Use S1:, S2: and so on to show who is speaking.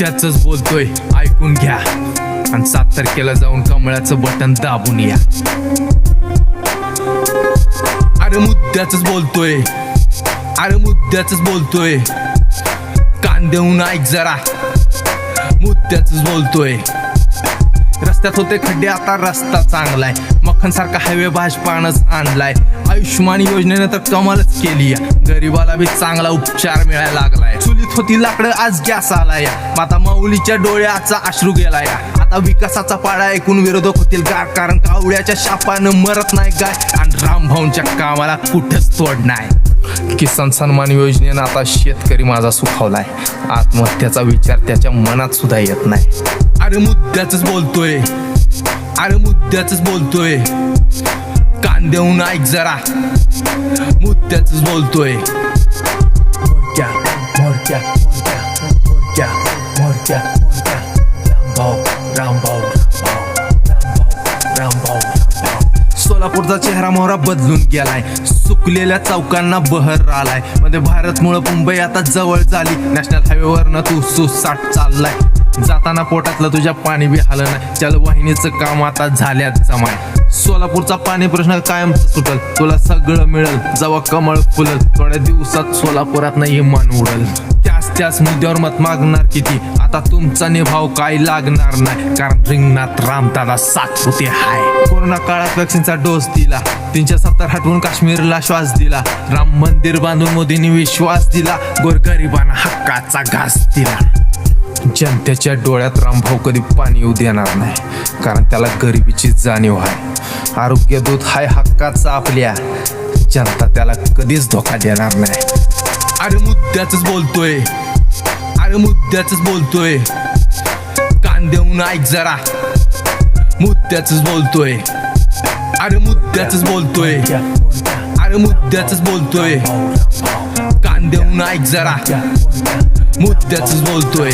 S1: मुद्द्याचंच बोलतोय, ऐकून घ्या. आणि 7 तारखेला जाऊन कमळाचं बटन दाबून या. अरे मुद्द्याचंच बोलतोय, अरे मुद्द्याचंच बोलतोय, कान देऊन ऐक जरा, मुद्द्याचंच बोलतोय. रस्त्यात होते खड्डे, आता रस्ता चांगलाय. मक्खन सारखा हायवे भाजपानंच आणलाय. आयुष्यमान योजनेनं तर कमालच केली. गरीबाला बी चांगला उपचार मिळायला लागलाय. चुलीत होती लाकडं, आज गॅस आलाय. माता माऊलीच्या डोळ्याचा अश्रू गेलाय. आता विकासाचा पाडा ऐकून विरोधक होतील गार, कारण कावळ्याच्या शापानं मरत नाही गाय. आणि रामभाऊंच्या कामाला कुठंच तोड नाही. किसान सन्मान योजनेनं आता शेतकरी माझा सुखावलाय. आत्महत्याचा विचार त्याच्या मनात सुद्धा येत नाही. अरे मुद्द्याचंच बोलतोय, अरे मुद्द्याचंच बोलतोय, कान देऊन ऐक जरा, मुद्द्याचंच बोलतोय. मोरक्या मोरक्या मोरक्या मोरक्या मोरक्या, रामभाऊ रामभाऊ रामभाऊ रामभाऊ. सोलापूरचा चेहरा मोहरा बदलून गेलाय. सुकलेल्या चौकांना बहर आलाय. मध्ये भारतमुळं मुंबई आता जवळ झाली. नॅशनल हायवेवरनं तू सुसाट चाललाय. जाताना पोटातलं तुझ्या पाणी बी आलं नाही. जलवाहिनीचं काम आता झाल्यात जमाय. सोलापूरचा पाणी प्रश्न कायम सुटल. तुला सगळं मिळेल जेव्हा कमळ फुलल. थोड्या दिवसात सोलापुरात नाही मान उडल. त्याच मुद्द्यावर मत मागणार किती, आता तुमचा निभाव काय लागणार नाही. कारण रिंगणात रामदादा सातपुते हाय. कोरोना काळात वॅक्सिनचा डोस दिला. 370 हटवून काश्मीरला श्वास दिला. राम मंदिर बांधून मोदींनी विश्वास दिला. गोरगरिबांना हक्काचा घास दिला. जनतेच्या डोळ्यात रामभाऊ कधी पाणी येऊ देणार नाही, कारण त्याला गरिबीची जाणीव आहे. आरोग्य दूत हाय हक्काचा आपल्या, जनता त्याला कधीच धोका देणार नाही. अरे मुद्द्याचंच बोलतोय, अरे मुद्द्याचंच बोलतोय, कान देऊन ऐक जरा, मुद्द्याचंच बोलतोय. अरे मुद्द्याचंच बोलतोय, अरे मुद्द्याचंच बोलतोय, कान देऊन ऐक जरा, मुद्द्याचंच बोलतोय.